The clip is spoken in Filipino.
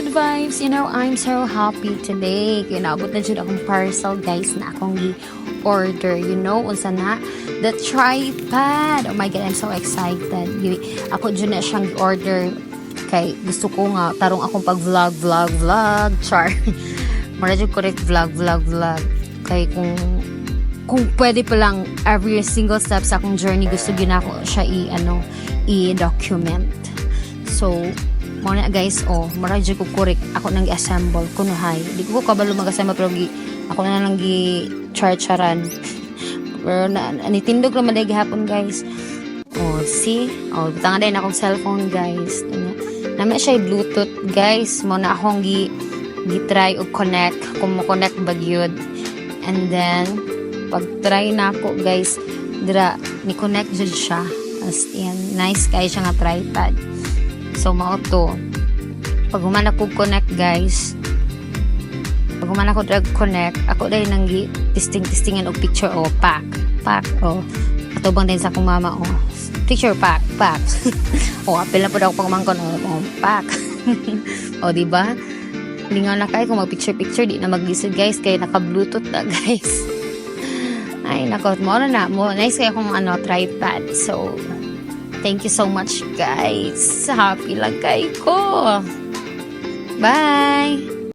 good vibes. You know, I'm so happy today. Kaya naabot na dyan akong parcel, guys, na akong order. You know, unsa na? The tripod. Oh my God, I'm so excited. Ako dyan na siyang order. Kay gusto ko nga, tarong akong pag-vlog. Char. Mara dyan correct vlog. Kay kung pwede pa lang every single step sa akong journey, gusto gina ako siya i-document. So, muna guys, maradyo ko correct ako nang i-assemble kuno hay. Di ko kabalo mag-assemble pero ako na lang gi-charcharan. Pero anitindog naman dahil gihapon guys. See? Butangan din akong cellphone guys. Naman siya Bluetooth guys. Muna akong gi-try o connect. Kung mo-connect ba yun. And then, pag-try na ako guys, ni-connect dyan siya. As in, nice guys siya nga tripod. So, mao to. Pag human ako connect, guys. Pag human ako connect, ako dahil nang testingan o picture pack. Atubang din sa akong mama picture pack. Apil na po daw ako pangmangkon pack. Diba? Hindi nga na kayo kung mag-picture, di na mag-lisod, guys. Kaya naka-bluetooth na, guys. Ay, nako. Nice kayo kung tripod. So, thank you so much guys. Happy lang kayo ko. Bye!